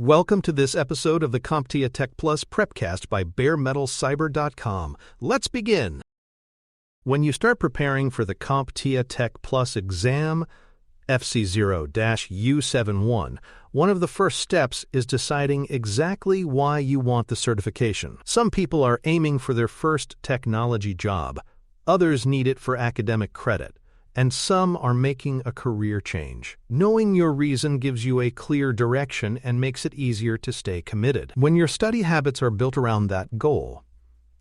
Welcome to this episode of the CompTIA Tech Plus prepcast by baremetalcyber.com. Let's begin. When you start preparing for the CompTIA Tech Plus exam, FC0-U71, one of the first steps is deciding exactly why you want the certification. Some people are aiming for their first technology job, others need it for academic credit, and some are making a career change. Knowing your reason gives you a clear direction and makes it easier to stay committed. When your study habits are built around that goal,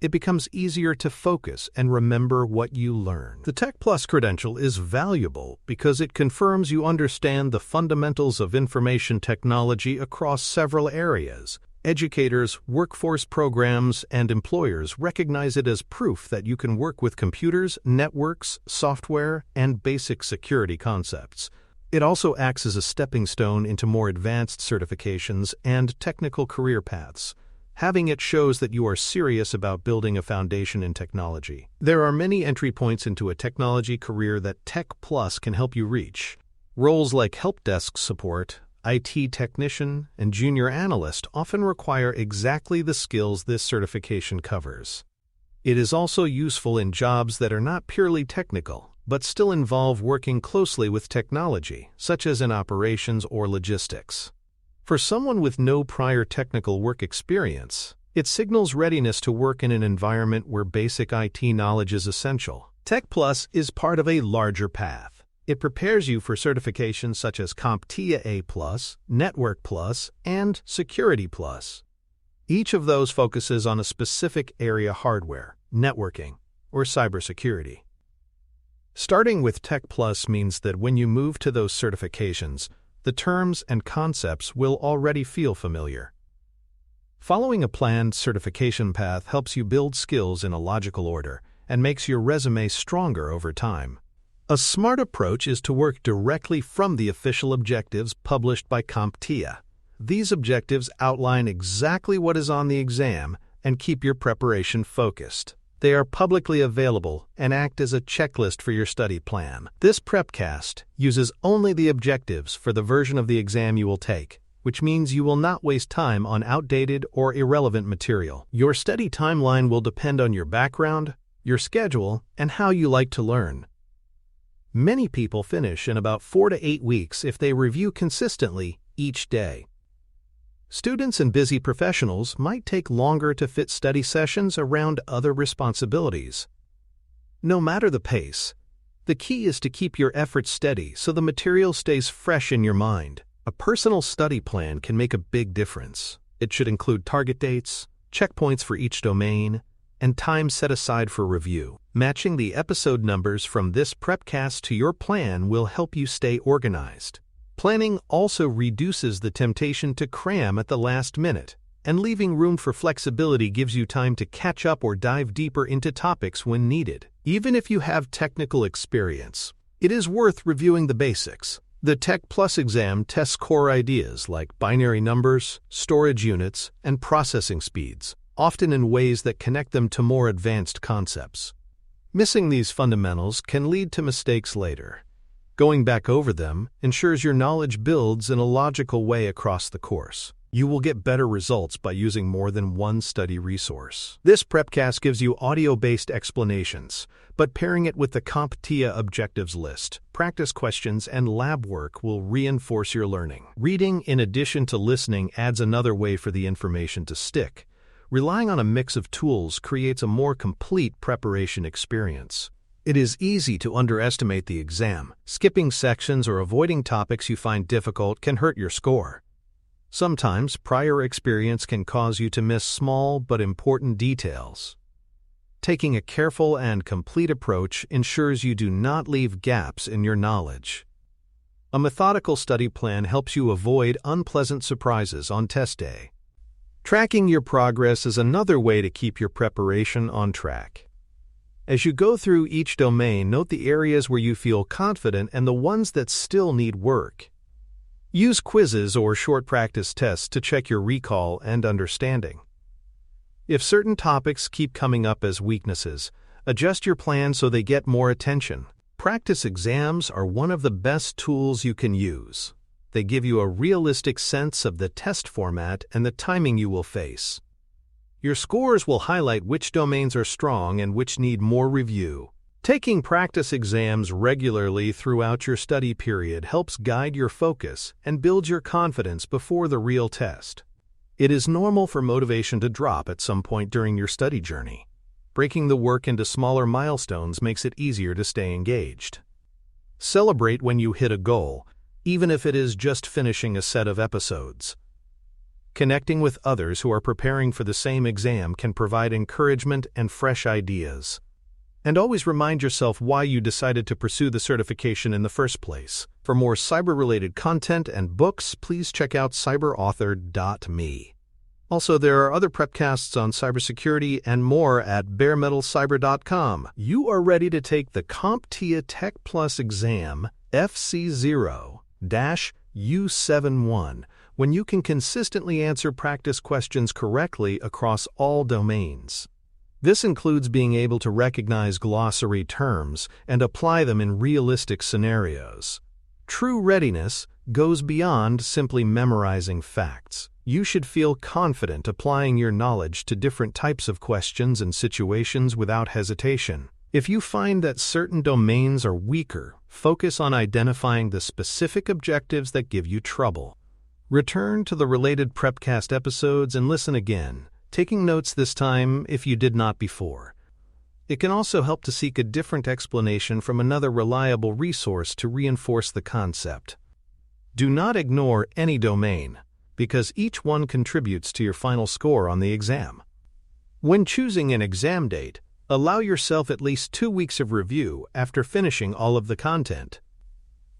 it becomes easier to focus and remember what you learn. The Tech Plus credential is valuable because it confirms you understand the fundamentals of information technology across several areas. Educators, workforce programs, and employers recognize it as proof that you can work with computers, networks, software, and basic security concepts. It also acts as a stepping stone into more advanced certifications and technical career paths. Having it shows that you are serious about building a foundation in technology. There are many entry points into a technology career that Tech Plus can help you reach. Roles like help desk support, IT technician, and junior analyst often require exactly the skills this certification covers. It is also useful in jobs that are not purely technical, but still involve working closely with technology, such as in operations or logistics. For someone with no prior technical work experience, it signals readiness to work in an environment where basic IT knowledge is essential. Tech Plus is part of a larger path. It prepares you for certifications such as CompTIA A+, Network Plus, and Security Plus. Each of those focuses on a specific area: hardware, networking, or cybersecurity. Starting with Tech Plus means that when you move to those certifications, the terms and concepts will already feel familiar. Following a planned certification path helps you build skills in a logical order and makes your resume stronger over time. A smart approach is to work directly from the official objectives published by CompTIA. These objectives outline exactly what is on the exam and keep your preparation focused. They are publicly available and act as a checklist for your study plan. This prepcast uses only the objectives for the version of the exam you will take, which means you will not waste time on outdated or irrelevant material. Your study timeline will depend on your background, your schedule, and how you like to learn. Many people finish in about 4 to 8 weeks if they review consistently each day. Students and busy professionals might take longer to fit study sessions around other responsibilities. No matter the pace, the key is to keep your efforts steady so the material stays fresh in your mind. A personal study plan can make a big difference. It should include target dates, checkpoints for each domain, and time set aside for review. Matching the episode numbers from this prepcast to your plan will help you stay organized. Planning also reduces the temptation to cram at the last minute, and leaving room for flexibility gives you time to catch up or dive deeper into topics when needed. Even if you have technical experience, it is worth reviewing the basics. The Tech Plus exam tests core ideas like binary numbers, storage units, and processing speeds, often in ways that connect them to more advanced concepts. Missing these fundamentals can lead to mistakes later. Going back over them ensures your knowledge builds in a logical way across the course. You will get better results by using more than one study resource. This prepcast gives you audio-based explanations, but pairing it with the CompTIA objectives list, practice questions, and lab work will reinforce your learning. Reading in addition to listening adds another way for the information to stick. Relying on a mix of tools creates a more complete preparation experience. It is easy to underestimate the exam. Skipping sections or avoiding topics you find difficult can hurt your score. Sometimes prior experience can cause you to miss small but important details. Taking a careful and complete approach ensures you do not leave gaps in your knowledge. A methodical study plan helps you avoid unpleasant surprises on test day. Tracking your progress is another way to keep your preparation on track. As you go through each domain, note the areas where you feel confident and the ones that still need work. Use quizzes or short practice tests to check your recall and understanding. If certain topics keep coming up as weaknesses, adjust your plan so they get more attention. Practice exams are one of the best tools you can use. They give you a realistic sense of the test format and the timing you will face. Your scores will highlight which domains are strong and which need more review. Taking practice exams regularly throughout your study period helps guide your focus and build your confidence before the real test. It is normal for motivation to drop at some point during your study journey. Breaking the work into smaller milestones makes it easier to stay engaged. Celebrate when you hit a goal, even if it is just finishing a set of episodes. Connecting with others who are preparing for the same exam can provide encouragement and fresh ideas. And always remind yourself why you decided to pursue the certification in the first place. For more cyber-related content and books, please check out cyberauthor.me. Also, there are other prepcasts on cybersecurity and more at baremetalcyber.com. You are ready to take the CompTIA Tech Plus exam FC0-U71 when you can consistently answer practice questions correctly across all domains. This includes being able to recognize glossary terms and apply them in realistic scenarios. True readiness goes beyond simply memorizing facts. You should feel confident applying your knowledge to different types of questions and situations without hesitation. If you find that certain domains are weaker, focus on identifying the specific objectives that give you trouble. Return to the related prepcast episodes and listen again, taking notes this time if you did not before. It can also help to seek a different explanation from another reliable resource to reinforce the concept. Do not ignore any domain, because each one contributes to your final score on the exam. When choosing an exam date, allow yourself at least 2 weeks of review after finishing all of the content.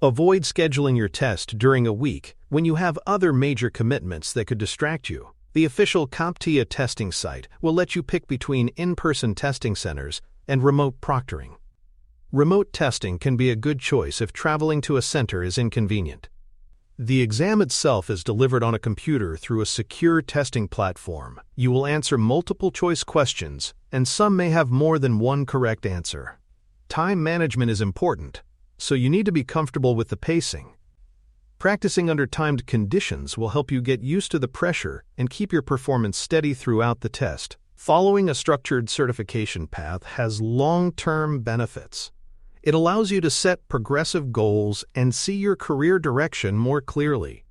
Avoid scheduling your test during a week when you have other major commitments that could distract you. The official CompTIA testing site will let you pick between in-person testing centers and remote proctoring. Remote testing can be a good choice if traveling to a center is inconvenient. The exam itself is delivered on a computer through a secure testing platform. You will answer multiple choice questions, and some may have more than one correct answer. Time management is important, so you need to be comfortable with the pacing. Practicing under timed conditions will help you get used to the pressure and keep your performance steady throughout the test. Following a structured certification path has long-term benefits. It allows you to set progressive goals and see your career direction more clearly.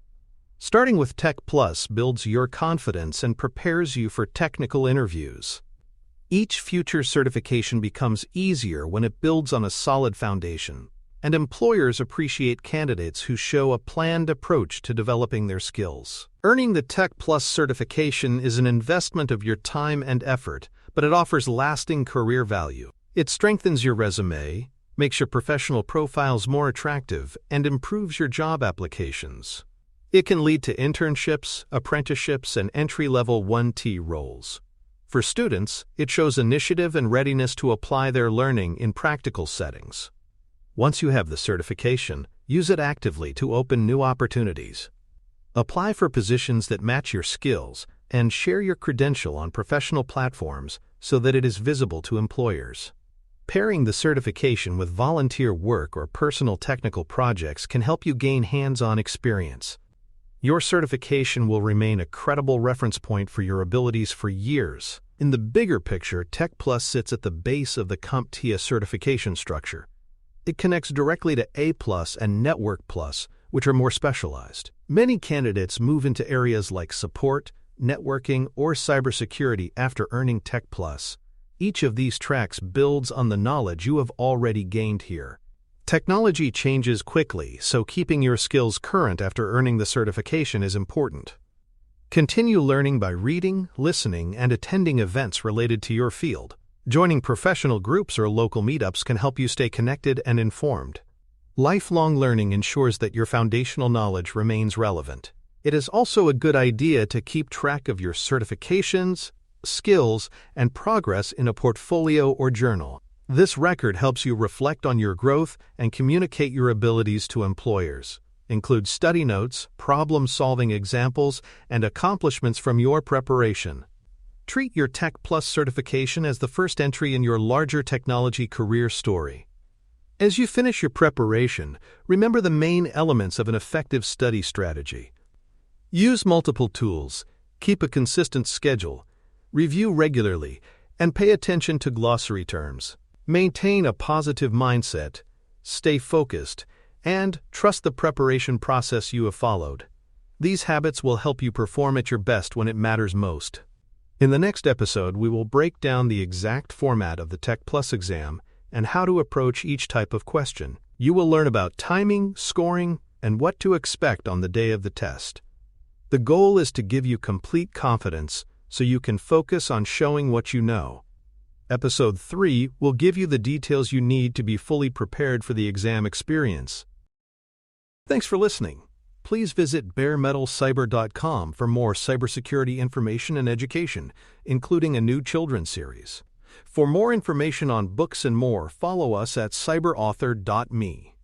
Starting with Tech Plus builds your confidence and prepares you for technical interviews. Each future certification becomes easier when it builds on a solid foundation, and employers appreciate candidates who show a planned approach to developing their skills. Earning the Tech Plus certification is an investment of your time and effort, but it offers lasting career value. It strengthens your resume, makes your professional profiles more attractive, and improves your job applications. It can lead to internships, apprenticeships, and entry-level 1T roles. For students, it shows initiative and readiness to apply their learning in practical settings. Once you have the certification, use it actively to open new opportunities. Apply for positions that match your skills and share your credential on professional platforms so that it is visible to employers. Pairing the certification with volunteer work or personal technical projects can help you gain hands-on experience. Your certification will remain a credible reference point for your abilities for years. In the bigger picture, Tech Plus sits at the base of the CompTIA certification structure. It connects directly to A+ and Network Plus, which are more specialized. Many candidates move into areas like support, networking, or cybersecurity after earning Tech Plus. Each of these tracks builds on the knowledge you have already gained here. Technology changes quickly, so keeping your skills current after earning the certification is important. Continue learning by reading, listening, and attending events related to your field. Joining professional groups or local meetups can help you stay connected and informed. Lifelong learning ensures that your foundational knowledge remains relevant. It is also a good idea to keep track of your certifications, skills, and progress in a portfolio or journal. This record helps you reflect on your growth and communicate your abilities to employers. Include study notes, problem-solving examples, and accomplishments from your preparation. Treat your Tech Plus certification as the first entry in your larger technology career story. As you finish your preparation, remember the main elements of an effective study strategy. Use multiple tools, keep a consistent schedule, review regularly, and pay attention to glossary terms. Maintain a positive mindset, stay focused, and trust the preparation process you have followed. These habits will help you perform at your best when it matters most. In the next episode, we will break down the exact format of the Tech Plus exam and how to approach each type of question. You will learn about timing, scoring, and what to expect on the day of the test. The goal is to give you complete confidence so you can focus on showing what you know. Episode 3 will give you the details you need to be fully prepared for the exam experience. Thanks for listening. Please visit baremetalcyber.com for more cybersecurity information and education, including a new children's series. For more information on books and more, follow us at cyberauthor.me.